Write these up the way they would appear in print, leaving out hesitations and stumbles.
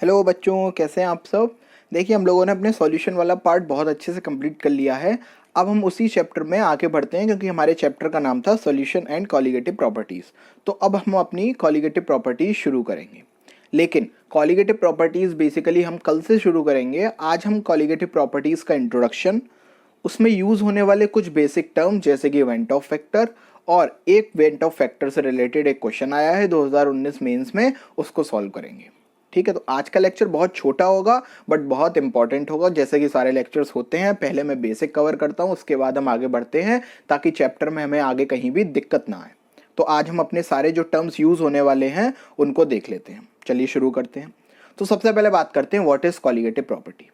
Hello बच्चों, कैसे हैं आप सब। देखिए, हम लोगों ने अपने सॉल्यूशन वाला पार्ट बहुत अच्छे से कंप्लीट कर लिया है। अब हम उसी चैप्टर में आगे बढ़ते हैं, क्योंकि हमारे चैप्टर का नाम था सॉल्यूशन एंड कॉलिगेटिव प्रॉपर्टीज़। तो अब हम अपनी कॉलिगेटिव प्रॉपर्टीज़ शुरू करेंगे। लेकिन कॉलिगेटिव प्रॉपर्टीज़ बेसिकली हम कल से शुरू करेंगे। आज हम कॉलिगेटिव प्रॉपर्टीज़ का इंट्रोडक्शन, उसमें यूज़ होने वाले कुछ बेसिक टर्म जैसे कि वेंट ऑफ फैक्टर, और एक वेंट ऑफ फैक्टर से रिलेटेड एक क्वेश्चन आया है 2019 मेंस में, उसको सॉल्व करेंगे। ठीक है, तो आज का लेक्चर बहुत छोटा होगा बट बहुत इंपॉर्टेंट होगा, जैसे कि सारे लेक्चर्स होते हैं। पहले मैं बेसिक कवर करता हूँ, उसके बाद हम आगे बढ़ते हैं, ताकि चैप्टर में हमें आगे कहीं भी दिक्कत ना आए। तो आज हम अपने सारे जो टर्म्स यूज़ होने वाले हैं उनको देख लेते हैं। चलिए शुरू करते हैं। तो सबसे पहले बात करते हैं व्हाट इज कॉलिगेटिव प्रॉपर्टी।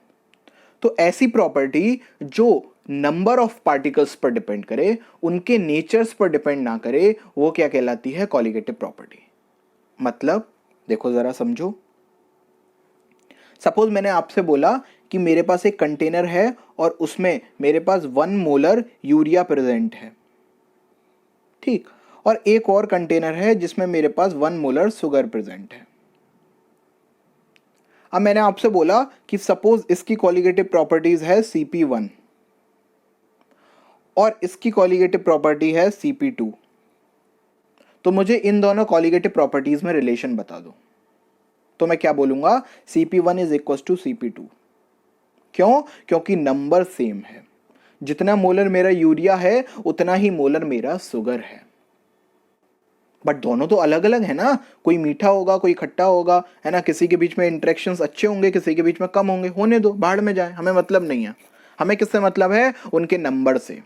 तो ऐसी प्रॉपर्टी जो नंबर ऑफ पार्टिकल्स पर डिपेंड करे, उनके नेचर्स पर डिपेंड ना करे, वो क्या कहलाती है? Colligative property. मतलब देखो जरा समझो। सपोज मैंने आपसे बोला कि मेरे पास एक कंटेनर है और उसमें मेरे पास 1 मोलर यूरिया प्रेजेंट है, ठीक, और एक और कंटेनर है जिसमें मेरे पास 1 मोलर शुगर प्रेजेंट है। अब मैंने आपसे बोला कि सपोज इसकी कॉलिगेटिव प्रॉपर्टीज है Cp1 और इसकी कॉलिगेटिव प्रॉपर्टी है Cp2। तो मुझे इन दोनों कॉलिगेटिव प्रॉपर्टीज में रिलेशन बता दो। तो मैं क्या बोलूंगा? Cp1 is equal to Cp2। क्यों? क्योंकि नंबर सेम है। जितना मोलर मेरा यूरिया है उतना ही मोलर मेरा शुगर है। बट दोनों तो अलग अलग है ना। कोई मीठा होगा, कोई खट्टा होगा, है ना। किसी के बीच में इंटरेक्शंस अच्छे होंगे, किसी के बीच में कम होंगे। होने दो, बाहर में जाए, हमें मतलब नहीं है। हमें किससे मतलब है? उनके नंबर से।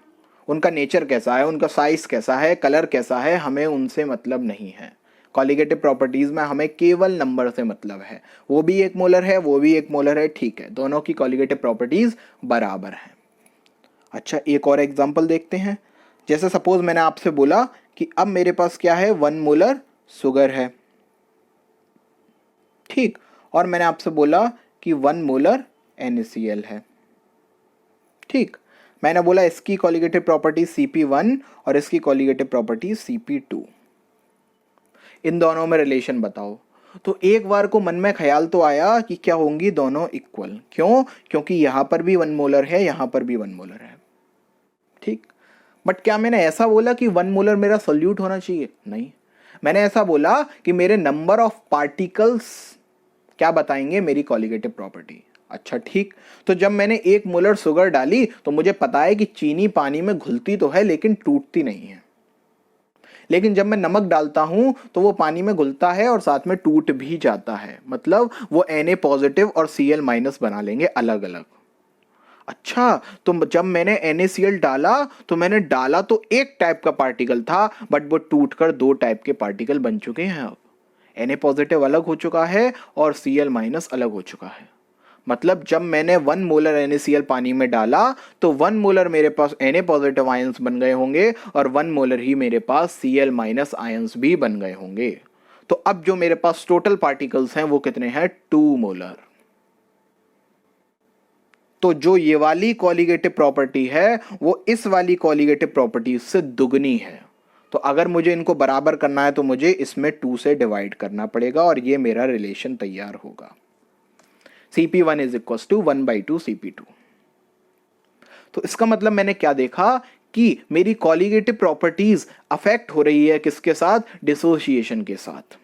उनका नेचर कैसा है, उनका साइज कैसा है, कलर कैसा है, हमें उनसे मतलब नहीं है। कॉलिगेटिव प्रॉपर्टीज में हमें केवल नंबर से मतलब है। वो भी एक मोलर है, वो भी एक मोलर है, ठीक है, दोनों की कॉलिगेटिव प्रॉपर्टीज बराबर है। अच्छा, एक और एग्जांपल देखते हैं। जैसे सपोज मैंने आपसे बोला कि अब मेरे पास क्या है? 1 मोलर शुगर है, ठीक, और मैंने आपसे बोला कि 1 मोलर NaCl है, ठीक। मैंने बोला इसकी कॉलिगेटिव प्रॉपर्टी Cp1 और इसकी कॉलिगेटिव प्रॉपर्टी Cp2। इन दोनों में रिलेशन बताओ। तो एक बार को मन में ख्याल तो आया कि क्या होंगी दोनों इक्वल। क्यों? क्योंकि यहां पर भी 1 मोलर है, यहां पर भी 1 मोलर है, ठीक। बट क्या मैंने ऐसा बोला कि 1 मोलर मेरा सोल्यूट होना चाहिए? नहीं, मैंने ऐसा बोला कि मेरे नंबर ऑफ पार्टिकल्स क्या बताएंगे मेरी कॉलिगेटिव प्रॉपर्टी। अच्छा, ठीक। तो जब मैंने 1 मोलर शुगर डाली तो मुझे पता है कि चीनी पानी में घुलती तो है लेकिन टूटती नहीं है। लेकिन जब मैं नमक डालता हूं तो वो पानी में घुलता है और साथ में टूट भी जाता है। मतलब वो Na पॉजिटिव और Cl माइनस बना लेंगे अलग अलग। अच्छा, तो जब मैंने NaCl डाला तो मैंने डाला तो एक टाइप का पार्टिकल था, बट वो टूटकर 2 टाइप के पार्टिकल बन चुके हैं। अब Na पॉजिटिव अलग हो चुका है और Cl माइनस अलग हो चुका है। मतलब जब मैंने 1 मोलर NaCl पानी में डाला तो 1 मोलर मेरे पास Na पॉजिटिव आयंस बन गए होंगे और 1 मोलर ही मेरे पास Cl माइनस आयंस भी बन गए होंगे। तो अब जो मेरे पास टोटल पार्टिकल्स हैं वो कितने हैं? 2 मोलर। तो जो ये वाली कॉलिगेटिव प्रॉपर्टी है वो इस वाली कॉलिगेटिव प्रॉपर्टी से दुगनी है। तो अगर मुझे इनको बराबर करना है तो मुझे इसमें 2 से डिवाइड करना पड़ेगा और ये मेरा रिलेशन तैयार होगा। Cp1 is equal to 1/2 Cp2। तो इसका मतलब मैंने क्या देखा कि मेरी कॉलिगेटिव प्रॉपर्टीज अफेक्ट हो रही है किसके साथ? डिसोसिएशन के साथ।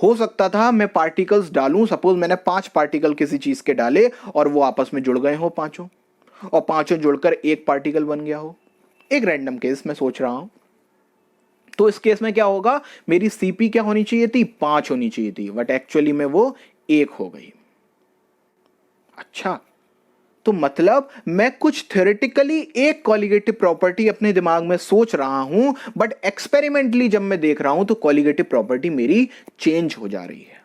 हो सकता था मैं पार्टिकल्स डालूं, सपोज मैंने 5 पार्टिकल किसी चीज के डाले और वो आपस में जुड़ गए हो पांचों, और पांचों जुड़कर एक पार्टिकल बन गया हो। एक रैंडम केस में सोच रहा हूं। तो इस केस में क्या होगा? मेरी Cp क्या होनी चाहिए थी? 5 होनी चाहिए थी, बट एक्चुअली में वो 1 हो गई। अच्छा, तो मतलब मैं कुछ थ्योरेटिकली एक कॉलिगेटिव प्रॉपर्टी अपने दिमाग में सोच रहा हूं, बट एक्सपेरिमेंटली जब मैं देख रहा हूं तो कॉलिगेटिव प्रॉपर्टी मेरी चेंज हो जा रही है।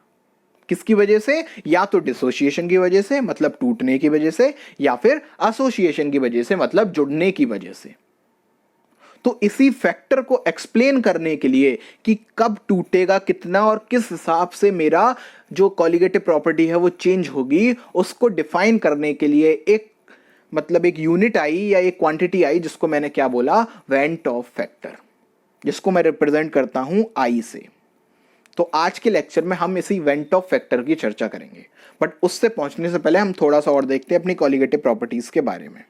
किसकी वजह से? या तो डिसोसिएशन की वजह से, मतलब टूटने की वजह से, या फिर एसोसिएशन की वजह से, मतलब जुड़ने की वजह से। तो इसी फैक्टर को एक्सप्लेन करने के लिए कि कब टूटेगा, कितना और किस हिसाब से मेरा जो कॉलिगेटिव प्रॉपर्टी है वो चेंज होगी, उसको डिफाइन करने के लिए एक मतलब एक यूनिट आई या एक क्वांटिटी आई, जिसको मैंने क्या बोला? वेंट ऑफ फैक्टर, जिसको मैं रिप्रेजेंट करता हूं I से। तो आज के लेक्चर में हम इसी वेंट ऑफ फैक्टर की चर्चा करेंगे, बट उससे पहुंचने से पहले हम थोड़ा सा और देखते हैं अपनी कॉलिगेटिव प्रॉपर्टीज के बारे में।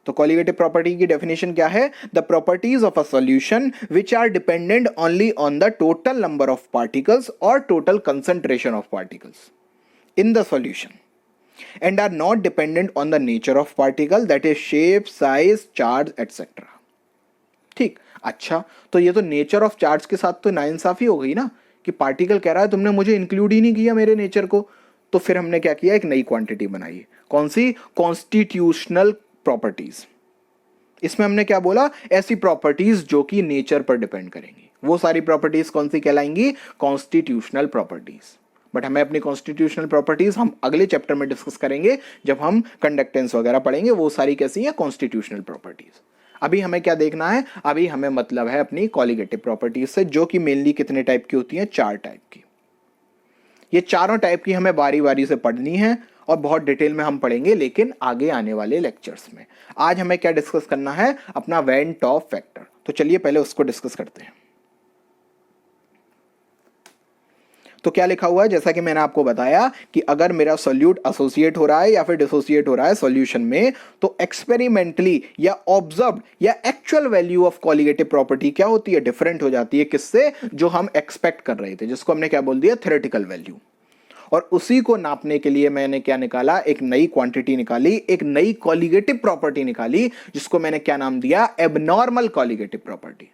तो कॉलिगेटिव प्रॉपर्टी की डेफिनेशन क्या है? The properties of a solution which are dependent only on the total number of particles और total concentration of particles in the solution and are not dependent on the nature of particle, that is shape, size, charge etc. ठीक, अच्छा, तो ये तो nature of charge के साथ तो नाइंसाफी हो गई ना, कि पार्टिकल कह रहा है तुमने मुझे इंक्लूड ही नहीं किया मेरे नेचर को। तो फिर हमने क्या किया, एक नई क्वांटिटी बनाई। कौन सी? Constitutional properties. इसमें हमने क्या बोला? ऐसी प्रॉपर्टीज जो कि नेचर पर डिपेंड करेंगी। वो सारी प्रॉपर्टीज कौन सी कहलाएंगी? Constitutional properties. बट हमें अपनी कॉन्स्टिट्यूशनल प्रॉपर्टीज हम अगले चैप्टर में डिस्कस करेंगे, जब हम कंडक्टेंस वगैरह पढ़ेंगे। वो सारी कैसी है? Constitutional properties. अभी हमें क्या देखना है? अभी हमें मतलब है अपनी कॉलिगेटिव प्रॉपर्टीज से, जो कि मेनली कितने टाइप की होती हैं? 4 टाइप की। ये चारों टाइप की हमें बारी बारी से पढ़नी है और बहुत डिटेल में हम पढ़ेंगे, लेकिन आगे आने वाले लेक्चर्स में। आज हमें क्या डिस्कस करना है? अपना वेंट ऑफ फैक्टर। तो चलिए पहले उसको डिस्कस करते हैं। तो क्या लिखा हुआ है? जैसा कि मैंने आपको बताया कि अगर मेरा सॉल्यूट एसोसिएट हो रहा है या फिर डिसोसिएट हो रहा है सॉल्यूशन में, तो एक्सपेरिमेंटली या ऑब्जर्व्ड या actual value of colligative property क्या होती है? डिफरेंट हो जाती है। किससे? जो हम एक्सपेक्ट कर रहे थे, जिसको हमने क्या बोल दिया? Theoretical value. और उसी को नापने के लिए मैंने क्या निकाला? एक नई क्वांटिटी निकाली, एक नई कॉलिगेटिव प्रॉपर्टी निकाली, जिसको मैंने क्या नाम दिया? Abnormal colligative property.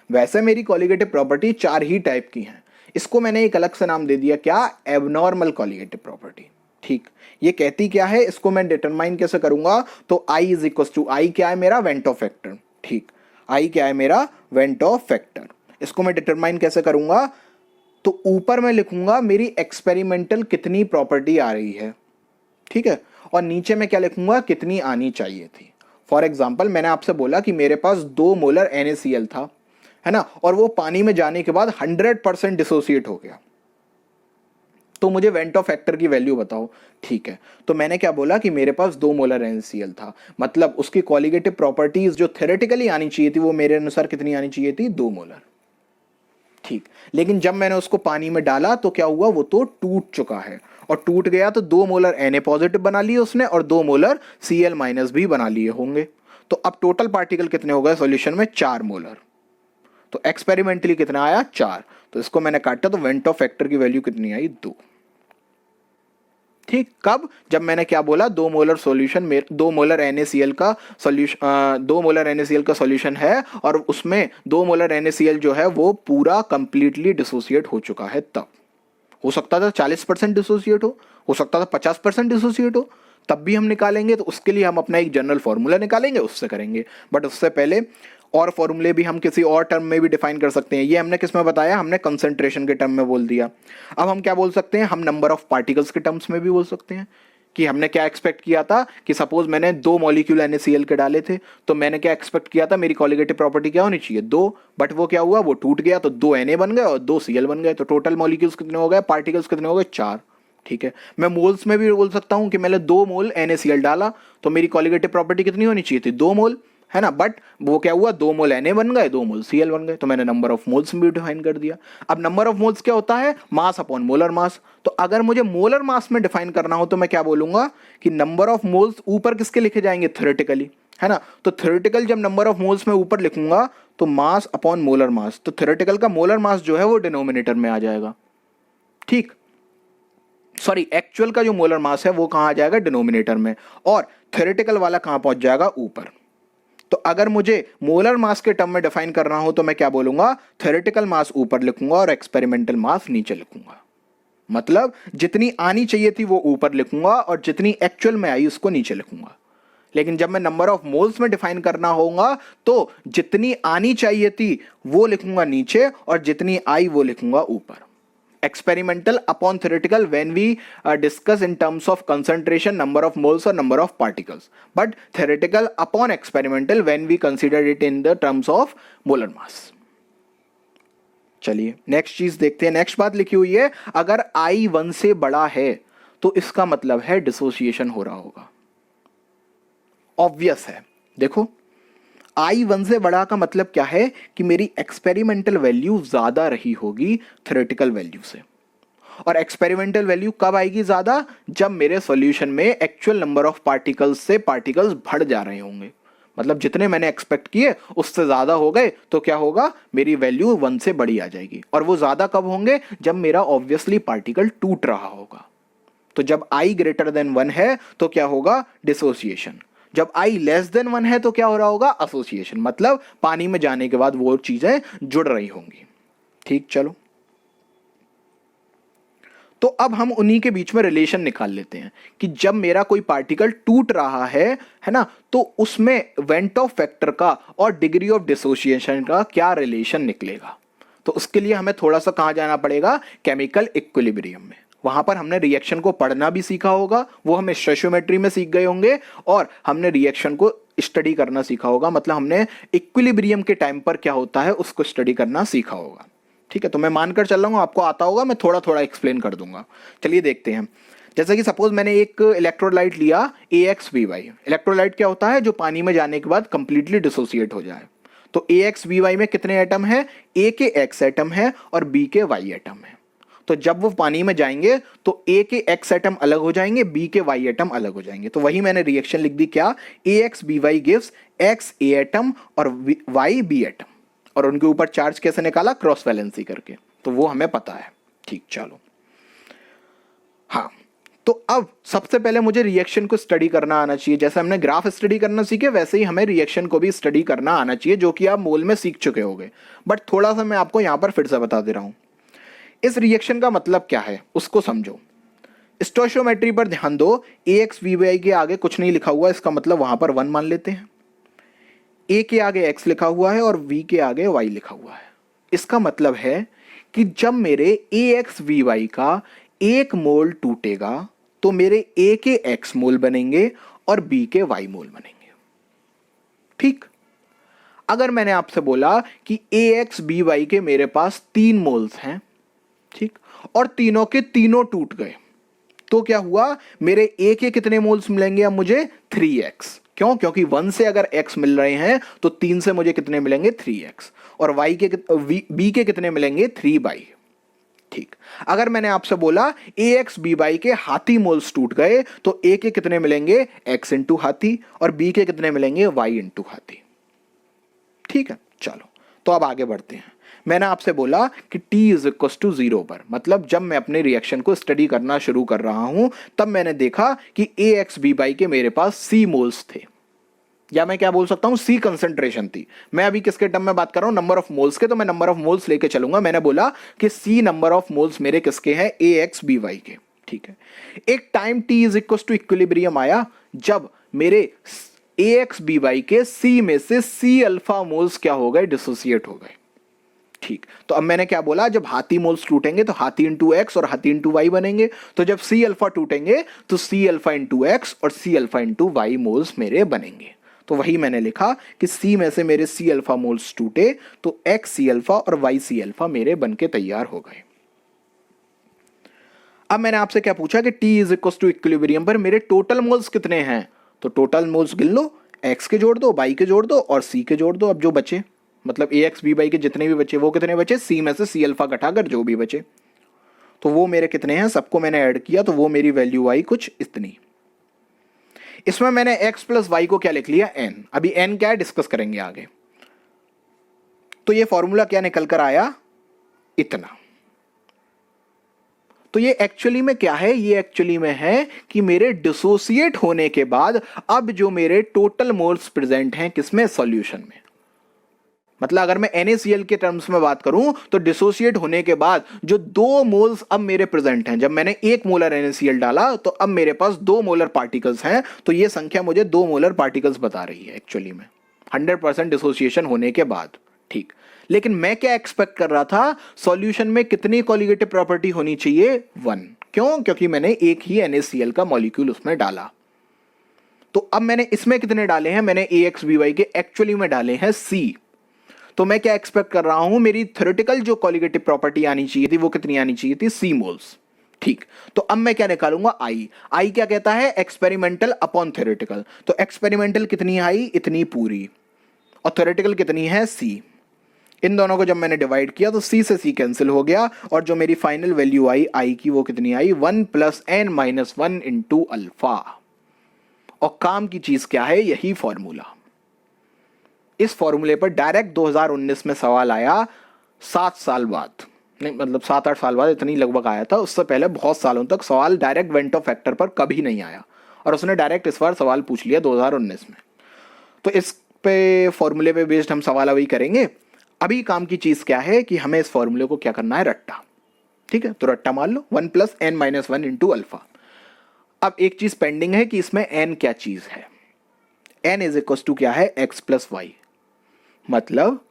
वैसे मेरी कॉलिगेटिव प्रॉपर्टी 4 ही टाइप की हैं, इसको मैंने एक अलग से नाम दे दिया, क्या? Abnormal colligative property. ठीक, ये कहती क्या है? इसको मैं डिटरमाइन कैसे करूंगा? तो I इज इक्वल टू, आई क्या है मेरा? Went of factor. ठीक, आई क्या है मेरा? Went of factor. इसको मैं डिटरमाइन कैसे करूंगा? तो ऊपर मैं लिखूंगा मेरी एक्सपेरिमेंटल कितनी प्रॉपर्टी आ रही है, ठीक है, और नीचे में क्या लिखूंगा? कितनी आनी चाहिए थी। फॉर एग्जाम्पल, मैंने आपसे बोला कि मेरे पास 2 मोलर NaCl था, है ना, और वो पानी में जाने के बाद 100% डिसोसिएट हो गया, तो मुझे वेंट ऑफ फैक्टर की वैल्यू बताओ। ठीक है, तो मैंने क्या बोला कि मेरे पास 2 मोलर NaCl था, मतलब उसकी कॉलिगेटिव प्रॉपर्टीज जो थ्योरेटिकली आनी चाहिए थी, वो मेरे अनुसार कितनी आनी चाहिए थी? 2 मोलर। ठीक, लेकिन जब मैंने उसको पानी में डाला तो क्या हुआ? वो तो टूट चुका है, और टूट गया तो 2 मोलर Na पॉजिटिव बना लिए उसने और 2 मोलर Cl माइनस भी बना लिए होंगे। तो अब टोटल पार्टिकल कितने हो गए सॉल्यूशन में? 4 मोलर। तो एक्सपेरिमेंटली कितना आया? 4। तो इसको मैंने काटा, तो वेंट ऑफ फैक्टर की वैल्यू कितनी आई? 2। ठीक, कब? जब मैंने क्या बोला? 2 मोलर सॉल्यूशन में 2 मोलर NaCl का सॉल्यूशन 2 मोलर NaCl का सॉल्यूशन है, और उसमें 2 मोलर NaCl जो है वो पूरा कंप्लीटली डिसोसिएट हो चुका है। तब हो सकता था 40% डिसोसिएट हो सकता था 50% डिसोसिएट हो, तब भी हम निकालेंगे। तो उसके लिए हम अपना एक जनरल फॉर्मूला निकालेंगे, उससे करेंगे। बट उससे पहले और फॉर्मूले भी हम किसी और टर्म में भी डिफाइन कर सकते हैं। ये हमने किस में बताया? हमने कंसंट्रेशन के टर्म में बोल दिया। अब हम क्या बोल सकते हैं? हम नंबर ऑफ पार्टिकल्स के टर्म्स में भी बोल सकते हैं, कि हमने क्या एक्सपेक्ट किया था कि सपोज मैंने 2 मॉलिक्यूल NaCl के डाले थे, तो मैंने क्या एक्सपेक्ट किया था? मेरी कॉलिगेटिव प्रॉपर्टी क्या होनी चाहिए? 2। बट वो क्या हुआ? वो टूट गया, तो 2 Na बन गए और 2 Cl बन गए। तो टोटल मॉलिक्यूल्स कितने हो गए? पार्टिकल्स कितने हो गए? 4। ठीक है, मैं मोल्स में भी बोल सकता हूं कि मैंने 2 मोल NaCl डाला, तो मेरी कॉलिगेटिव प्रॉपर्टी कितनी होनी चाहिए थी? 2 मोल, है ना। बट वो क्या हुआ? 2 मोल Na बन गए, 2 मोल Cl बन गए, तो मैंने नंबर ऑफ मोल्स भी डिफाइन कर दिया। अब नंबर ऑफ मोल्स क्या होता है? Mass upon molar mass. तो अगर मुझे मोलर मास में डिफाइन करना हो तो मैं क्या बोलूंगा कि नंबर ऑफ मोल्स ऊपर किसके लिखे जाएंगे? थ्योरेटिकली, है ना। तो थ्योरेटिकल जब नंबर ऑफ मोल्स में ऊपर लिखूंगा तो मास अपॉन मोलर मास, तो थ्योरेटिकल का मोलर मास जो है वो डिनोमिनेटर में आ जाएगा। ठीक, सॉरी, एक्चुअल का जो मोलर मास है वो कहां आ जाएगा? डिनोमिनेटर में, और थ्योरेटिकल वाला कहां पहुंच जाएगा? ऊपर। तो अगर मुझे मोलर मास के टर्म में डिफाइन करना हो तो मैं क्या बोलूंगा? थ्योरेटिकल मास ऊपर लिखूंगा और एक्सपेरिमेंटल मास नीचे लिखूंगा। मतलब जितनी आनी चाहिए थी वो ऊपर लिखूंगा और जितनी एक्चुअल में आई उसको नीचे लिखूंगा। लेकिन जब मैं नंबर ऑफ मोल्स में डिफाइन करना होगा तो जितनी आनी चाहिए थी वो लिखूंगा नीचे और जितनी आई वो लिखूंगा ऊपर। Experimental upon theoretical when we discuss in terms of concentration, number of moles or number of particles, but theoretical upon experimental when we consider it in the terms of molar mass. चलिए next चीज देखते हैं। Next बात लिखी हुई है, अगर I 1 से बड़ा है तो इसका मतलब है डिसोसिएशन हो रहा होगा। ऑब्वियस है, देखो आई 1 से बड़ा का मतलब क्या है कि मेरी एक्सपेरिमेंटल वैल्यू ज्यादा रही होगी थ्योरेटिकल वैल्यू से। और एक्सपेरिमेंटल वैल्यू कब आएगी ज्यादा? जब मेरे सॉल्यूशन में एक्चुअल नंबर ऑफ पार्टिकल्स से पार्टिकल्स बढ़ जा रहे होंगे। मतलब जितने मैंने एक्सपेक्ट किए उससे ज्यादा हो गए तो क्या होगा, मेरी वैल्यू 1 से बड़ी आ जाएगी। और वो ज्यादा कब होंगे? जब मेरा ऑब्वियसली पार्टिकल टूट रहा होगा। तो जब आई ग्रेटर देन 1 है तो क्या होगा? डिसोसिएशन। जब आई लेस देन 1 है तो क्या हो रहा होगा? एसोसिएशन। मतलब पानी में जाने के बाद वो चीजें जुड़ रही होंगी। ठीक, चलो तो अब हम उन्हीं के बीच में रिलेशन निकाल लेते हैं कि जब मेरा कोई पार्टिकल टूट रहा है ना, तो उसमें वेंट ऑफ फैक्टर का और डिग्री ऑफ डिसोसिएशन का क्या रिलेशन निकलेगा। तो उसके लिए हमें थोड़ा सा कहां जाना पड़ेगा? केमिकल इक्विलिब्रियम में। वहां पर हमने रिएक्शन को पढ़ना भी सीखा होगा, वो हमें स्टोइचियोमेट्री में सीख गए होंगे, और हमने रिएक्शन को स्टडी करना सीखा होगा। मतलब हमने इक्विलिब्रियम के टाइम पर क्या होता है उसको स्टडी करना सीखा होगा। ठीक है, तो मैं मानकर चल रहा हूँ आपको आता होगा, मैं थोड़ा थोड़ा एक्सप्लेन कर दूंगा। चलिए देखते हैं। जैसे कि सपोज मैंने एक इलेक्ट्रोलाइट लिया AXBY। इलेक्ट्रोलाइट क्या होता है? जो पानी में जाने के बाद कंप्लीटली डिसोसिएट हो जाए। तो AXBY में कितने एटम है? A के X एटम है और B के Y एटम है। तो जब वो पानी में जाएंगे तो A के X एटम अलग हो जाएंगे, B के Y एटम अलग हो जाएंगे। तो वही मैंने रिएक्शन लिख दी, क्या? AXBY gives X A atom और Y B एटम। और उनके ऊपर चार्ज कैसे निकाला? क्रॉस वैलेंसी करके। तो वो हमें पता है। ठीक, चलो हाँ, तो अब सबसे पहले मुझे रिएक्शन को स्टडी करना आना चाहिए। जैसे हमने ग्राफ स्टडी करना सीखे वैसे ही हमें रिएक्शन को भी स्टडी करना आना चाहिए, जो कि आप मोल में सीख चुके होंगे। बट थोड़ा सा मैं आपको यहां पर फिर से बता दे रहा हूं। इस रिएक्शन का मतलब क्या है उसको समझो। स्टोइचियोमेट्री पर ध्यान दो। AXBY के आगे कुछ नहीं लिखा हुआ, इसका मतलब वहां पर 1 मान लेते हैं। A के आगे X लिखा हुआ है और V के आगे Y लिखा हुआ है। इसका मतलब है कि जब मेरे AXBY का 1 मोल टूटेगा तो मेरे A के X मोल बनेंगे और B के Y मोल बनेंगे। ठीक, अगर मैंने आपसे बोला कि AXBY के मेरे पास 3 मोल्स हैं, ठीक, और तीनों के तीनों टूट गए, तो क्या हुआ? मेरे A के कितने मोल्स मिलेंगे अब मुझे? 3x। क्यों? क्योंकि 1 से अगर x मिल रहे हैं तो 3 से मुझे कितने मिलेंगे? 3x। और B के कितने मिलेंगे? 3y। ठीक, अगर मैंने आपसे बोला AXBY के हाथी मोल्स टूट गए तो A के कितने मिलेंगे? x इंटू हाथी, और B के कितने मिलेंगे? y इंटू हाथी। ठीक है, चलो तो अब आगे बढ़ते हैं। मैंने आपसे बोला कि T इज इक्वल टू 0 पर, मतलब जब मैं अपने रिएक्शन को स्टडी करना शुरू कर रहा हूं तब मैंने देखा कि AXBY के मेरे पास C मोल्स थे, या मैं क्या बोल सकता हूं? C कंसेंट्रेशन थी। मैं अभी किसके टर्म में बात कर रहा हूं? नंबर ऑफ मोल्स के। तो मैं नंबर ऑफ मोल्स लेके चलूंगा। मैंने बोला कि C नंबर ऑफ मोल्स मेरे किसके हैं? AXBY के। ठीक है, एक time T is equal to equilibrium आया जब मेरे AXBY के C में से C अल्फा मोल्स क्या हो गए? डिसोसिएट हो गए। ठीक, तो अब मैंने क्या बोला? जब हाथी मोल्स टूटेंगे तो हाथी इंटू एक्स और हाथी इंटू वाई बनेंगे। तो जब C अल्फा टूटेंगे तो C अल्फा इंटू एक्स और C alpha into Y moles मेरे बनेंगे। तो वही मैंने लिखा कि C में से मेरे C अल्फा मोल्स टूटे तो X C अल्फा और Y C अल्फा मेरे बनके तैयार हो गए। अब मैंने आपसे क्या पूछा कि T is equal to equilibrium पर मेरे टोटल मोल्स कितने हैं? तो टोटल मोल्स गिन लो, X के जोड़ दो, Y के जोड़ दो और C के जोड़ दो। अब जो बचे, मतलब AXBY के जितने भी बचे वो कितने बचे? C में से C अल्फा घटाकर जो भी बचे, तो वो मेरे कितने हैं? सबको मैंने ऐड किया तो वो मेरी वैल्यू आई कुछ इतनी। इसमें मैंने x प्लस वाई को क्या लिख लिया? n। अभी n क्या है डिस्कस करेंगे आगे। तो ये फॉर्मूला क्या निकल कर आया? इतना। तो ये एक्चुअली में क्या है? ये एक्चुअली में है कि मेरे डिसोसिएट होने के बाद अब जो मेरे टोटल मोल्स प्रेजेंट हैं किसमें? सॉल्यूशन में। मतलब अगर मैं NaCl के टर्म्स में बात करूं तो डिसोसिएट होने के बाद जो 2 मोल्स अब मेरे प्रेजेंट हैं, जब मैंने 1 मोलर NaCl डाला तो अब मेरे पास 2 मोलर पार्टिकल्स हैं। तो ये संख्या मुझे 2 मोलर पार्टिकल्स बता रही है एक्चुअली में 100% डिसोसिएशन होने के बाद। ठीक, लेकिन मैं क्या एक्सपेक्ट कर रहा था? सॉल्यूशन में कितनी कॉलिगेटिव प्रॉपर्टी होनी चाहिए? 1। क्यों? क्योंकि मैंने एक ही NaCl का मॉलिक्यूल उसमें डाला। तो अब मैंने इसमें कितने डाले हैं? मैंने AXBY के एक्चुअली में डाले हैं C। तो मैं क्या एक्सपेक्ट कर रहा हूं? मेरी थ्योरेटिकल जो कॉलिगेटिव प्रॉपर्टी आनी चाहिए थी वो कितनी आनी चाहिए थी? C moles. ठीक, तो अब मैं क्या निकालूंगा? I क्या कहता है? Experimental upon theoretical. तो एक्सपेरिमेंटल कितनी आई? इतनी पूरी। और थ्योरेटिकल कितनी है C। इन दोनों को जब मैंने डिवाइड किया तो C से C कैंसिल हो गया और जो मेरी फाइनल वैल्यू आई I की वो कितनी आई 1 + n-1 इंटू अल्फा। और काम की चीज क्या है, यही फॉर्मूला। इस फॉर्मूले पर डायरेक्ट 2019 में सवाल आया 7 साल बाद, नहीं मतलब 7-8 साल बाद इतनी लगभग आया था। उससे पहले बहुत सालों तक सवाल डायरेक्ट वेंट ऑफ फैक्टर पर कभी नहीं आया और उसने डायरेक्ट इस बार सवाल पूछ लिया 2019 में। तो इस पे फॉर्मूले पे बेस्ड हम सवाल अभी करेंगे। अभी काम की चीज क्या है कि हमें इस फॉर्मूले को क्या करना है, रट्टा। ठीक है, तो रट्टा मान लो 1 + n-1 इंटू अल्फा। अब एक चीज पेंडिंग है कि इसमें n क्या चीज है। n इज इक्वल टू क्या है, x + y। मतलब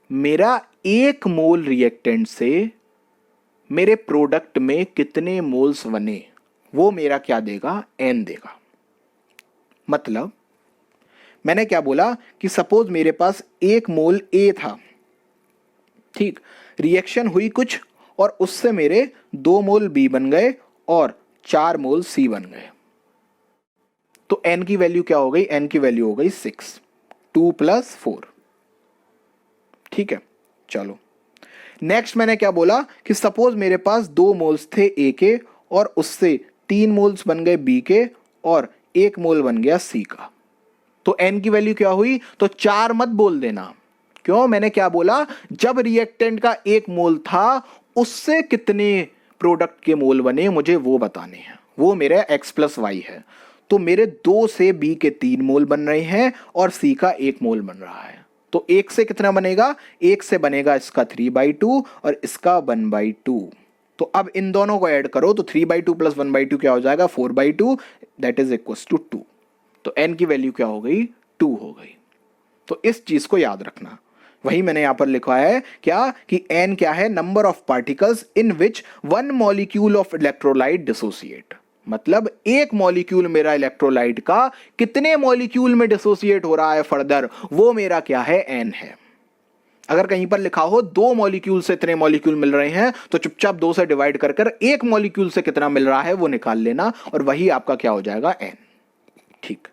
मेरा 1 मोल रिएक्टेंट से मेरे प्रोडक्ट में कितने मोल्स बने वो मेरा क्या देगा, n देगा। मतलब मैंने क्या बोला कि सपोज मेरे पास 1 मोल A था, ठीक, रिएक्शन हुई कुछ और उससे मेरे 2 मोल B बन गए और 4 मोल C बन गए। तो n की वैल्यू क्या हो गई, n की वैल्यू हो गई 6, 2 + 4। ठीक है, चलो नेक्स्ट मैंने क्या बोला कि सपोज मेरे पास 2 मोल्स थे A के और उससे 3 मोल्स बन गए B के और 1 मोल बन गया C का। तो n की वैल्यू क्या हुई, तो 4 मत बोल देना। क्यों, मैंने क्या बोला, जब रिएक्टेंट का 1 मोल था उससे कितने प्रोडक्ट के मोल बने मुझे वो बताने हैं, वो मेरा x + y है। तो मेरे 2 से B के 3 मोल बन रहे हैं और C का 1 मोल बन रहा है। तो 1 से कितना बनेगा, 1 से बनेगा इसका 3/2 और इसका 1/2। तो अब इन दोनों को ऐड करो तो 3/2 + 1/2 क्या हो जाएगा, 4/2, दैट इज इक्वल टू 2। तो n की वैल्यू क्या हो गई, 2 हो गई। तो इस चीज को याद रखना। वही मैंने यहां पर लिखा है क्या कि n क्या है, number of particles in which 1 molecule of electrolyte dissociate. मतलब 1 मॉलिक्यूल मेरा इलेक्ट्रोलाइट का कितने मॉलिक्यूल में डिसोसिएट हो रहा है फर्दर, वो मेरा क्या है, n है। अगर कहीं पर लिखा हो 2 मॉलिक्यूल से इतने मॉलिक्यूल मिल रहे हैं तो चुपचाप 2 से डिवाइड कर 1 मॉलिक्यूल से कितना मिल रहा है वो निकाल लेना और वही आपका क्या हो जाएगा, n। ठीक,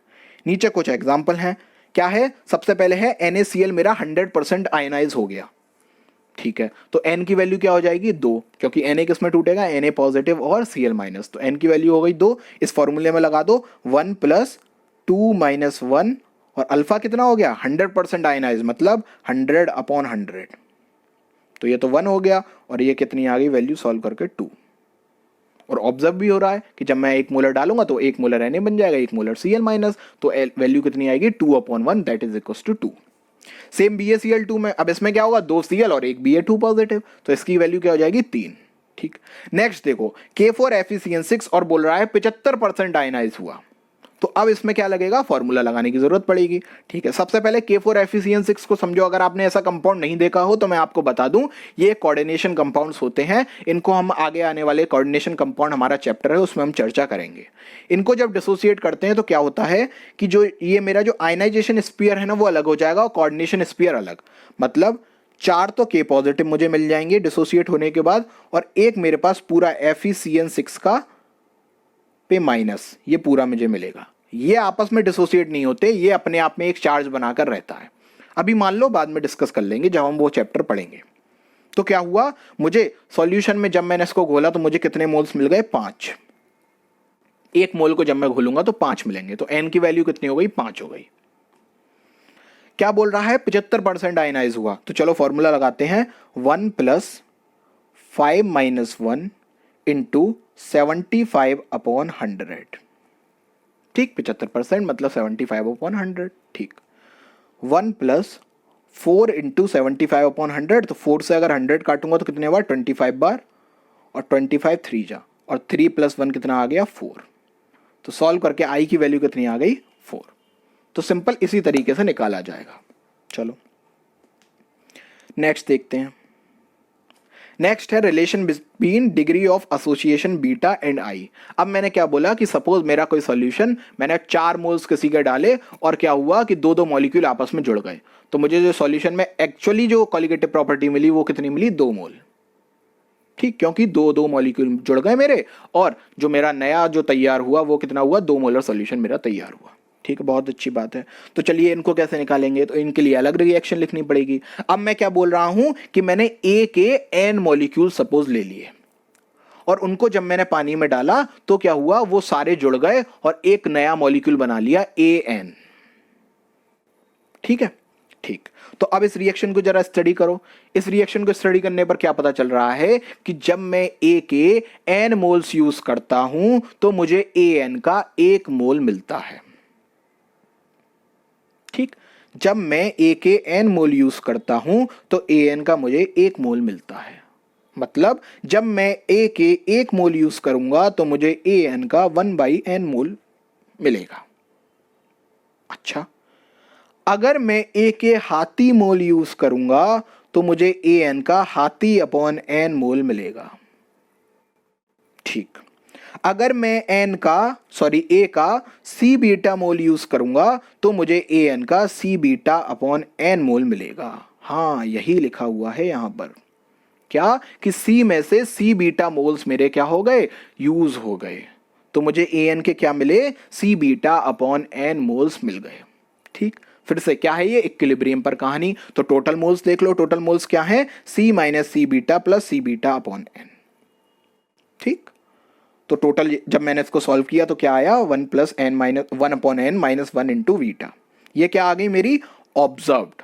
नीचे कुछ एग्जाम्पल हैं। क्या है, सबसे पहले है NaCl मेरा 100% आयनाइज हो गया। ठीक है, तो n की वैल्यू क्या हो जाएगी, 2, क्योंकि Na किस में टूटेगा, Na पॉजिटिव और Cl-। तो n की वैल्यू हो गई 2। इस फॉर्मूले में लगा दो 1 + 2 - 1 और अल्फा कितना हो गया, 100% आयनाइज, मतलब 100/100। तो ये तो 1 हो गया और ये कितनी आ गई वैल्यू, सॉल्व करके 2। और ऑब्जर्व भी हो रहा है कि जब मैं 1 मोलर डालूंगा तो 1 मोलर Na बन जाएगा, 1 मोलर Cl-। तो वैल्यू कितनी आएगी, 2/1, that is equal to 2। Same BaCl2 में अब इसमें क्या होगा, 2 Cl और 1 Ba2 पॉजिटिव, तो इसकी वैल्यू क्या हो जाएगी, 3। ठीक, नेक्स्ट देखो K4FeCN6 और बोल रहा है 75% आयनाइज हुआ। तो अब इसमें क्या लगेगा, फॉर्मूला लगाने की जरूरत पड़ेगी। ठीक है, सबसे पहले K4FeCN6 को समझो। अगर आपने ऐसा कंपाउंड नहीं देखा हो तो मैं आपको बता दूं, ये कोऑर्डिनेशन कंपाउंड्स होते हैं। इनको हम आगे आने वाले कोऑर्डिनेशन कंपाउंड हमारा चैप्टर है उसमें हम चर्चा करेंगे। इनको जब डिसोसिएट करते हैं तो क्या होता है कि जो ये मेरा जो आयनाइजेशन स्पीयर है ना वो अलग हो जाएगा और कोऑर्डिनेशन स्पीयर अलग। मतलब 4 तो K पॉजिटिव मुझे मिल जाएंगे डिसोसिएट होने के बाद और एक मेरे पास पूरा FeCN6 का पे माइनस, ये पूरा मुझे मिलेगा। ये आपस में डिसोसिएट नहीं होते, ये अपने आप में एक चार्ज बनाकर रहता है। अभी मान लो, बाद में डिस्कस कर लेंगे जब हम वो चैप्टर पढ़ेंगे। तो क्या हुआ, मुझे सॉल्यूशन में जब मैंने इसको घोला तो मुझे कितने मोल्स मिल गए, 5। 1 मोल को जब मैं घोलूंगा तो 5 मिलेंगे। तो n की वैल्यू कितनी हो गई, 5 हो गई। क्या बोल रहा है, 75% आयनाइज हुआ। तो चलो फॉर्मूला लगाते हैं, 1 + 5 - 1 इंटू 75/100। ठीक, 75% मतलब 75/100। ठीक, 1 + 4 इंटू 75/100। तो 4 से अगर 100 काटूंगा तो कितने बार, 25 बार, और 25 3 जा, और 3 + 1 कितना आ गया, 4। तो सॉल्व करके I की वैल्यू कितनी आ गई, 4। तो सिंपल इसी तरीके से निकाला जाएगा। चलो नेक्स्ट देखते हैं। नेक्स्ट है relation between degree of association beta and I. अब मैंने क्या बोला कि सपोज मेरा कोई सॉल्यूशन, मैंने 4 मोल्स किसी के डाले और क्या हुआ कि 2-2 मॉलिक्यूल आपस में जुड़ गए। तो मुझे जो सॉल्यूशन में एक्चुअली जो कॉलिगेटिव प्रॉपर्टी मिली वो कितनी मिली, 2 मोल। ठीक, क्योंकि 2-2 मॉलिक्यूल जुड़ गए मेरे और जो मेरा नया जो तैयार हुआ वो कितना हुआ, 2 मोलर सॉल्यूशन मेरा तैयार हुआ। ठीक है, बहुत अच्छी बात है। तो चलिए इनको कैसे निकालेंगे, तो इनके लिए अलग रिएक्शन लिखनी पड़ेगी। अब मैं क्या बोल रहा हूं कि मैंने ए के एन मॉलिक्यूल सपोज ले लिए और उनको जब मैंने पानी में डाला तो क्या हुआ, वो सारे जुड़ गए और एक नया मॉलिक्यूल बना लिया ए एन। ठीक है, ठीक। तो अब इस रिएक्शन को जरा स्टडी करो। इस रिएक्शन को स्टडी करने पर क्या पता चल रहा है कि जब मैं ए के एन मोल्स यूज करता हूं तो मुझे ए एन का 1 मोल मिलता है। ठीक, जब मैं ए के एन मोल यूज करता हूं तो ए एन का मुझे 1 मोल मिलता है। मतलब जब मैं ए के 1 मोल यूज करूंगा तो मुझे ए एन का 1/n मोल मिलेगा। अच्छा, अगर मैं ए के हाथी मोल यूज करूंगा तो मुझे ए एन का हाथी अपॉन एन मोल मिलेगा। ठीक, अगर मैं ए का सी बीटा मोल यूज करूंगा तो मुझे ए एन का सी बीटा अपॉन एन मोल मिलेगा। हाँ, यही लिखा हुआ है यहां पर, क्या कि सी में से सी बीटा मोल्स मेरे क्या हो गए, यूज हो गए, तो मुझे ए एन के क्या मिले, c beta upon n moles मिल गए। ठीक, फिर से क्या है ये, इक्विलिब्रियम पर कहानी। तो टोटल मोल्स देख लो, टोटल मोल्स क्या है, c minus c beta plus c beta upon n. ठीक, तो टोटल जब मैंने इसको सॉल्व किया तो क्या आया, 1 plus n minus 1 upon n minus 1 into beta. ये क्या आ गई मेरी ऑब्जर्व्ड,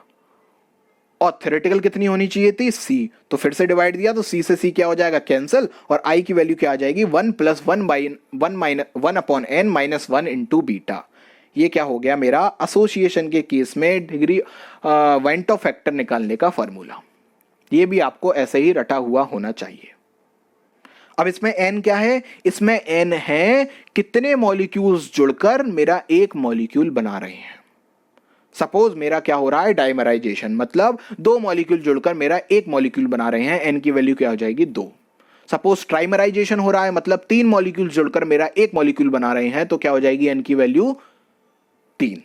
और थ्योरेटिकल कितनी होनी चाहिए थी, सी। तो फिर से डिवाइड दिया तो सी से सी क्या हो जाएगा, कैंसिल, और आई की वैल्यू क्या आ जाएगी, 1 plus 1 upon n minus 1 into beta. ये क्या हो गया मेरा एसोसिएशन के केस में डिग्री वेंट ऑफ फैक्टर निकालने का फॉर्मूला। ये भी आपको ऐसे ही रटा हुआ होना चाहिए। अब इसमें n क्या है, इसमें n है कितने मॉलिक्यूल्स जुड़कर मेरा एक मॉलिक्यूल बना रहे हैं। सपोज मेरा क्या हो रहा है, डाइमराइजेशन, मतलब 2 मॉलिक्यूल जुड़कर मेरा एक मॉलिक्यूल बना रहे हैं, n की वैल्यू क्या हो जाएगी, 2। सपोज ट्राइमराइजेशन हो रहा है, मतलब 3 मॉलिक्यूल जुड़कर मेरा एक मॉलिक्यूल बना रहे हैं, तो क्या हो जाएगी n की वैल्यू 3।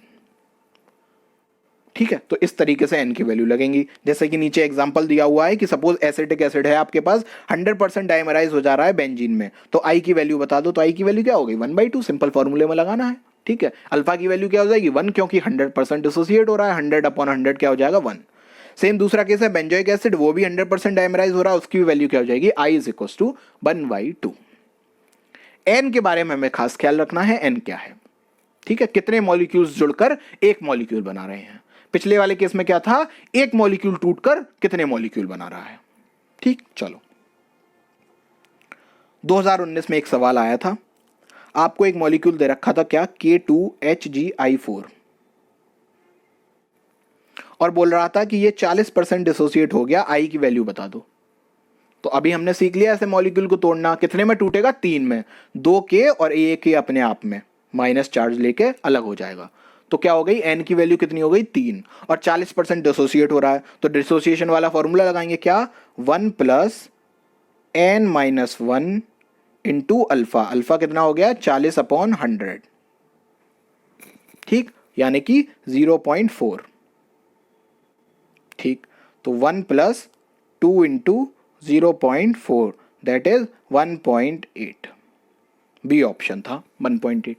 ठीक है, तो इस तरीके से n की वैल्यू लगेंगी। जैसे कि नीचे एग्जांपल दिया हुआ है कि सपोज एसिटिक एसिड है आपके पास, 100% डाइमराइज हो जा रहा है बेंजीन में, तो I की वैल्यू बता दो, तो I की वैल्यू क्या हो गई, 1/2, सिंपल फॉर्मूले में लगाना है। ठीक है, अल्फा की वैल्यू क्या हो जाएगी, 1, क्योंकि 100% डिसोसिएट हो रहा है, 100 अपॉन 100 क्या हो जाएगा, 1। सेम दूसरा केस है बेंजोइक एसिड, वो भी 100% डाइमराइज हो रहा है, उसकी वैल्यू क्या हो जाएगी, I is equal to 1/2। n के बारे में हमें खास ख्याल रखना है, n क्या है। ठीक है, कितने मॉलिक्यूल्स जुड़कर एक मॉलिक्यूल बना रहे हैं। पिछले वाले केस में क्या था, एक मॉलिक्यूल टूटकर कितने मॉलिक्यूल बना रहा है। ठीक, चलो 2019 में एक सवाल आया था, आपको एक मॉलिक्यूल दे रखा था क्या, K2HgI4, और बोल रहा था कि ये 40% डिसोसिएट हो गया, I की वैल्यू बता दो। तो अभी हमने सीख लिया ऐसे मॉलिक्यूल को तोड़ना, कितने में टूटेगा, 3 में, 2 के और 1 के अपने आप में माइनस चार्ज लेके अलग हो जाएगा। तो क्या हो गई, n की वैल्यू कितनी हो गई, 3, और 40% डिसोसिएट हो रहा है, तो डिसोसिएशन वाला फॉर्मूला लगाएंगे क्या, 1 plus n minus 1 into alpha. Alpha कितना हो गया, 40 अपॉन 100। ठीक, यानी कि 0.4। ठीक, तो 1 प्लस 2 into 0.4 that is 1.8। B option था 1.8,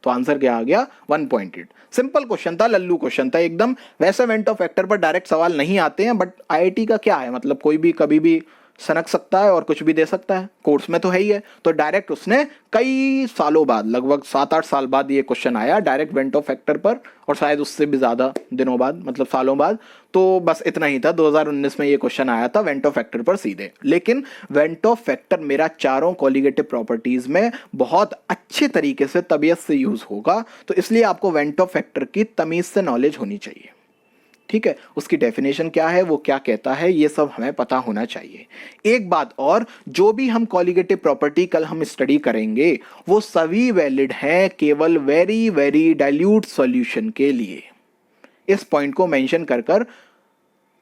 तो आंसर क्या आ गया, 1.8। सिंपल क्वेश्चन था, लल्लू क्वेश्चन था एकदम। वैसे वेंट ऑफ फैक्टर पर डायरेक्ट सवाल नहीं आते हैं, बट आईआईटी का क्या है, मतलब कोई भी कभी भी सनक सकता है और कुछ भी दे सकता है, कोर्स में तो है ही है। तो डायरेक्ट उसने कई सालों बाद, लगभग 7-8 साल बाद ये क्वेश्चन आया डायरेक्ट वेंट ऑफ फैक्टर पर, और शायद उससे भी ज़्यादा दिनों बाद, मतलब सालों बाद। तो बस इतना ही था, 2019 में ये क्वेश्चन आया था वेंट ऑफ फैक्टर पर सीधे। लेकिन वेंट ऑफ फैक्टर मेरा चारों कॉलिगेटिव प्रॉपर्टीज़ में बहुत अच्छे तरीके से तबीयत से यूज़ होगा, तो इसलिए आपको वेंट ऑफ फैक्टर की तमीज़ से नॉलेज होनी चाहिए। ठीक है, उसकी डेफिनेशन क्या है, वो क्या कहता है, ये सब हमें पता होना चाहिए। एक बात और, जो भी हम कॉलिगेटिव प्रॉपर्टी कल हम स्टडी करेंगे वो सभी वैलिड हैं केवल वेरी वेरी डाइल्यूट सॉल्यूशन के लिए। इस पॉइंट को मेंशन कर क्या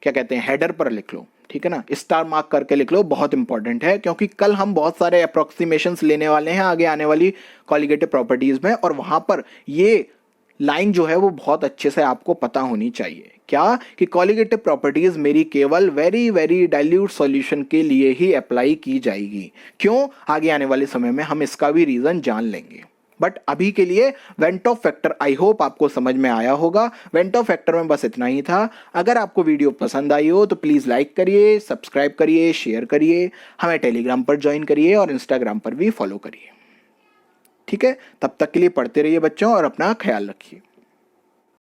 कहते हैं, हेडर पर लिख लो, ठीक है ना, स्टार मार्क करके लिख लो, बहुत इंपॉर्टेंट है, क्योंकि कल हम बहुत सारे अप्रोक्सीमेशंस लेने वाले हैं आगे आने वाली कॉलिगेटिव प्रॉपर्टीज में, और वहां पर ये लाइन जो है वो बहुत अच्छे से आपको पता होनी चाहिए। क्या कि कॉलिगेटिव प्रॉपर्टीज मेरी केवल वेरी वेरी डाइल्यूट सॉल्यूशन के लिए ही अप्लाई की जाएगी। क्यों, आगे आने वाले समय में हम इसका भी रीजन जान लेंगे। बट अभी के लिए went of factor I hope आपको समझ में आया होगा। वेंट ऑफ फैक्टर में बस इतना ही था। अगर आपको वीडियो पसंद आई हो तो प्लीज़ लाइक करिए, सब्सक्राइब करिए, शेयर करिए, हमें टेलीग्राम पर ज्वाइन करिए और इंस्टाग्राम पर भी फॉलो करिए। ठीक है, तब तक के लिए पढ़ते रहिए बच्चों और अपना ख्याल रखिए।